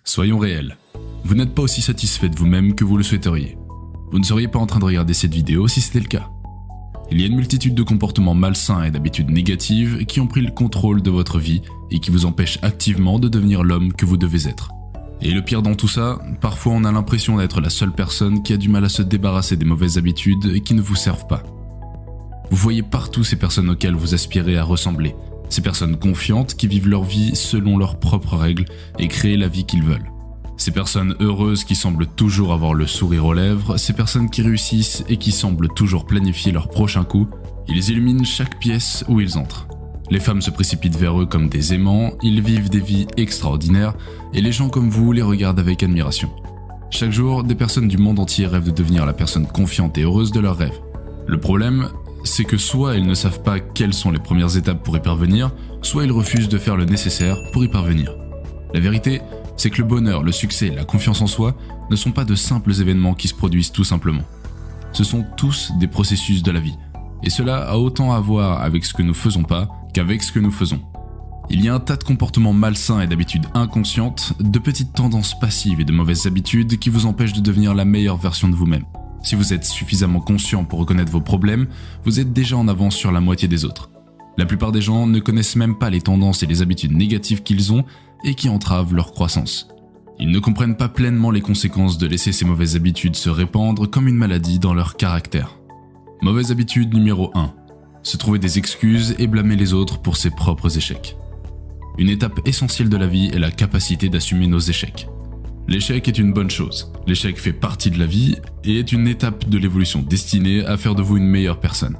Soyons réels. Vous n'êtes pas aussi satisfait de vous-même que vous le souhaiteriez. Vous ne seriez pas en train de regarder cette vidéo si c'était le cas. Il y a une multitude de comportements malsains et d'habitudes négatives qui ont pris le contrôle de votre vie et qui vous empêchent activement de devenir l'homme que vous devez être. Et le pire dans tout ça, parfois on a l'impression d'être la seule personne qui a du mal à se débarrasser des mauvaises habitudes et qui ne vous servent pas. Vous voyez partout ces personnes auxquelles vous aspirez à ressembler, ces personnes confiantes qui vivent leur vie selon leurs propres règles et créent la vie qu'ils veulent. Ces personnes heureuses qui semblent toujours avoir le sourire aux lèvres, ces personnes qui réussissent et qui semblent toujours planifier leur prochain coup, ils illuminent chaque pièce où ils entrent. Les femmes se précipitent vers eux comme des aimants, ils vivent des vies extraordinaires et les gens comme vous les regardent avec admiration. Chaque jour, des personnes du monde entier rêvent de devenir la personne confiante et heureuse de leurs rêves. Le problème, c'est que soit ils ne savent pas quelles sont les premières étapes pour y parvenir, soit ils refusent de faire le nécessaire pour y parvenir. La vérité, c'est que le bonheur, le succès et la confiance en soi ne sont pas de simples événements qui se produisent tout simplement. Ce sont tous des processus de la vie, et cela a autant à voir avec ce que nous faisons pas qu'avec ce que nous faisons. Il y a un tas de comportements malsains et d'habitudes inconscientes, de petites tendances passives et de mauvaises habitudes qui vous empêchent de devenir la meilleure version de vous-même. Si vous êtes suffisamment conscient pour reconnaître vos problèmes, vous êtes déjà en avance sur la moitié des autres. La plupart des gens ne connaissent même pas les tendances et les habitudes négatives qu'ils ont et qui entravent leur croissance. Ils ne comprennent pas pleinement les conséquences de laisser ces mauvaises habitudes se répandre comme une maladie dans leur caractère. Mauvaise habitude numéro 1. Se trouver des excuses et blâmer les autres pour ses propres échecs. Une étape essentielle de la vie est la capacité d'assumer nos échecs. L'échec est une bonne chose. L'échec fait partie de la vie et est une étape de l'évolution destinée à faire de vous une meilleure personne.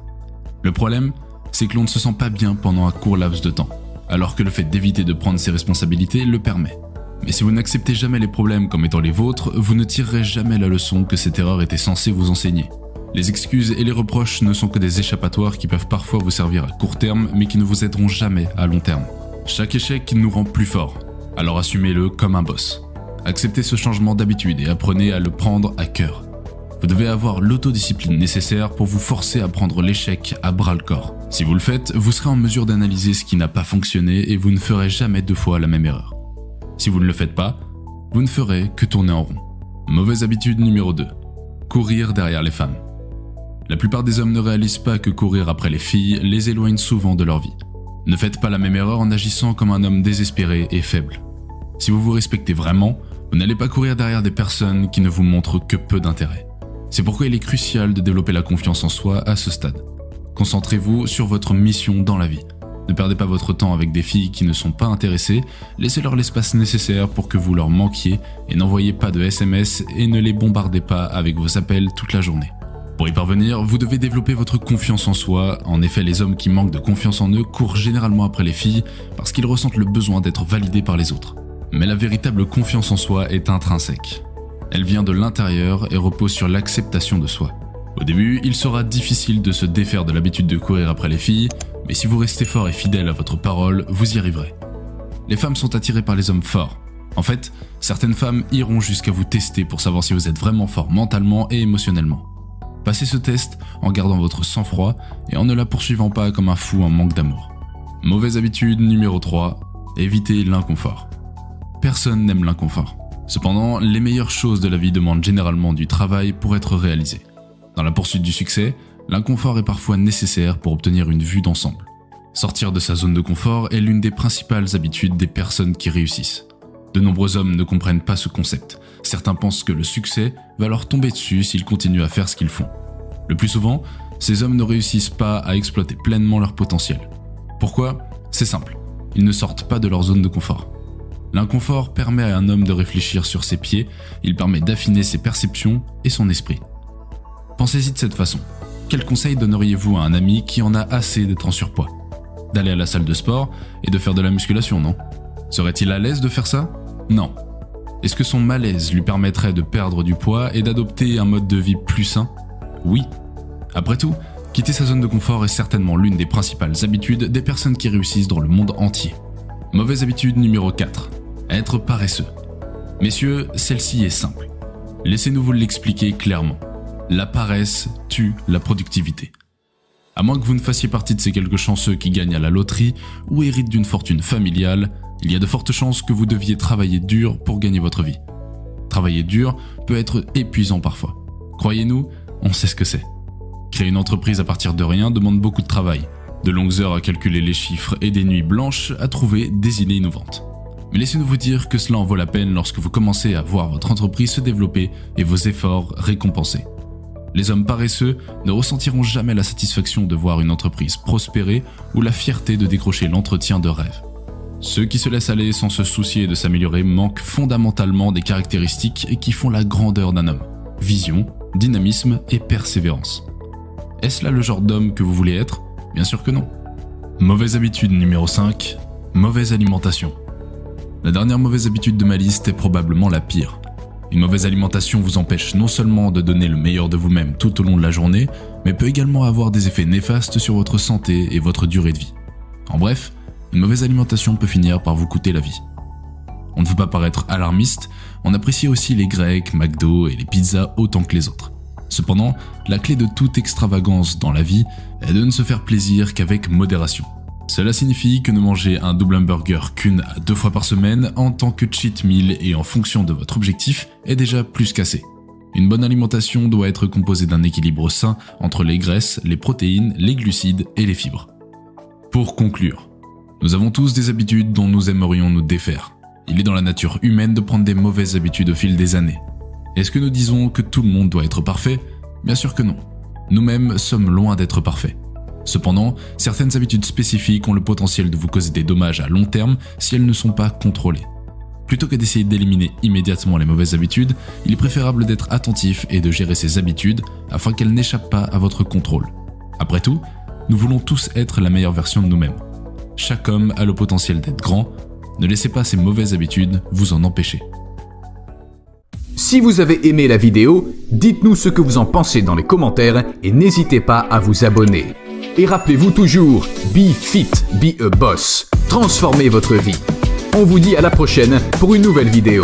Le problème, c'est que l'on ne se sent pas bien pendant un court laps de temps, alors que le fait d'éviter de prendre ses responsabilités le permet. Mais si vous n'acceptez jamais les problèmes comme étant les vôtres, vous ne tirerez jamais la leçon que cette erreur était censée vous enseigner. Les excuses et les reproches ne sont que des échappatoires qui peuvent parfois vous servir à court terme, mais qui ne vous aideront jamais à long terme. Chaque échec nous rend plus forts, alors assumez-le comme un boss. Acceptez ce changement d'habitude et apprenez à le prendre à cœur. Vous devez avoir l'autodiscipline nécessaire pour vous forcer à prendre l'échec à bras-le-corps. Si vous le faites, vous serez en mesure d'analyser ce qui n'a pas fonctionné et vous ne ferez jamais deux fois la même erreur. Si vous ne le faites pas, vous ne ferez que tourner en rond. Mauvaise habitude numéro 2. Courir derrière les femmes. La plupart des hommes ne réalisent pas que courir après les filles les éloigne souvent de leur vie. Ne faites pas la même erreur en agissant comme un homme désespéré et faible. Si vous vous respectez vraiment, vous n'allez pas courir derrière des personnes qui ne vous montrent que peu d'intérêt. C'est pourquoi il est crucial de développer la confiance en soi à ce stade. Concentrez-vous sur votre mission dans la vie. Ne perdez pas votre temps avec des filles qui ne sont pas intéressées, laissez-leur l'espace nécessaire pour que vous leur manquiez et n'envoyez pas de SMS et ne les bombardez pas avec vos appels toute la journée. Pour y parvenir, vous devez développer votre confiance en soi. En effet, les hommes qui manquent de confiance en eux courent généralement après les filles parce qu'ils ressentent le besoin d'être validés par les autres. Mais la véritable confiance en soi est intrinsèque. Elle vient de l'intérieur et repose sur l'acceptation de soi. Au début, il sera difficile de se défaire de l'habitude de courir après les filles, mais si vous restez fort et fidèle à votre parole, vous y arriverez. Les femmes sont attirées par les hommes forts. En fait, certaines femmes iront jusqu'à vous tester pour savoir si vous êtes vraiment fort mentalement et émotionnellement. Passez ce test en gardant votre sang-froid et en ne la poursuivant pas comme un fou en manque d'amour. Mauvaise habitude numéro 3, évitez l'inconfort. Personne n'aime l'inconfort. Cependant, les meilleures choses de la vie demandent généralement du travail pour être réalisées. Dans la poursuite du succès, l'inconfort est parfois nécessaire pour obtenir une vue d'ensemble. Sortir de sa zone de confort est l'une des principales habitudes des personnes qui réussissent. De nombreux hommes ne comprennent pas ce concept. Certains pensent que le succès va leur tomber dessus s'ils continuent à faire ce qu'ils font. Le plus souvent, ces hommes ne réussissent pas à exploiter pleinement leur potentiel. Pourquoi ? C'est simple. Ils ne sortent pas de leur zone de confort. L'inconfort permet à un homme de réfléchir sur ses pieds, il permet d'affiner ses perceptions et son esprit. Pensez-y de cette façon. Quel conseil donneriez-vous à un ami qui en a assez d'être en surpoids ? D'aller à la salle de sport et de faire de la musculation, non ? Serait-il à l'aise de faire ça ? Non. Est-ce que son malaise lui permettrait de perdre du poids et d'adopter un mode de vie plus sain ? Oui. Après tout, quitter sa zone de confort est certainement l'une des principales habitudes des personnes qui réussissent dans le monde entier. Mauvaise habitude numéro 4. Être paresseux. Messieurs, celle-ci est simple. Laissez-nous vous l'expliquer clairement. La paresse tue la productivité. À moins que vous ne fassiez partie de ces quelques chanceux qui gagnent à la loterie ou héritent d'une fortune familiale, Il y a de fortes chances que vous deviez travailler dur pour gagner votre vie. Travailler dur peut être épuisant parfois. Croyez-nous, on sait ce que c'est. Créer une entreprise à partir de rien demande beaucoup de travail, de longues heures à calculer les chiffres et des nuits blanches à trouver des idées innovantes. Mais laissez-nous vous dire que cela en vaut la peine lorsque vous commencez à voir votre entreprise se développer et vos efforts récompensés. Les hommes paresseux ne ressentiront jamais la satisfaction de voir une entreprise prospérer ou la fierté de décrocher l'entretien de rêve. Ceux qui se laissent aller sans se soucier de s'améliorer manquent fondamentalement des caractéristiques qui font la grandeur d'un homme: vision, dynamisme et persévérance. Est-ce là le genre d'homme que vous voulez être? Bien sûr que non. Mauvaise habitude numéro 5, mauvaise alimentation. La dernière mauvaise habitude de ma liste est probablement la pire. Une mauvaise alimentation vous empêche non seulement de donner le meilleur de vous-même tout au long de la journée, mais peut également avoir des effets néfastes sur votre santé et votre durée de vie. En bref, une mauvaise alimentation peut finir par vous coûter la vie. On ne veut pas paraître alarmiste, on apprécie aussi les Grecs, McDo et les pizzas autant que les autres. Cependant, la clé de toute extravagance dans la vie est de ne se faire plaisir qu'avec modération. Cela signifie que ne manger un double hamburger qu'une à 2 fois par semaine en tant que cheat meal et en fonction de votre objectif est déjà plus qu'assez. Une bonne alimentation doit être composée d'un équilibre sain entre les graisses, les protéines, les glucides et les fibres. Pour conclure, nous avons tous des habitudes dont nous aimerions nous défaire. Il est dans la nature humaine de prendre des mauvaises habitudes au fil des années. Est-ce que nous disons que tout le monde doit être parfait? Bien sûr que non. Nous-mêmes sommes loin d'être parfaits. Cependant, certaines habitudes spécifiques ont le potentiel de vous causer des dommages à long terme si elles ne sont pas contrôlées. Plutôt que d'essayer d'éliminer immédiatement les mauvaises habitudes, il est préférable d'être attentif et de gérer ces habitudes afin qu'elles n'échappent pas à votre contrôle. Après tout, nous voulons tous être la meilleure version de nous-mêmes. Chaque homme a le potentiel d'être grand, ne laissez pas ces mauvaises habitudes vous en empêcher. Si vous avez aimé la vidéo, dites-nous ce que vous en pensez dans les commentaires et n'hésitez pas à vous abonner. Et rappelez-vous toujours, be fit, be a boss. Transformez votre vie. On vous dit à la prochaine pour une nouvelle vidéo.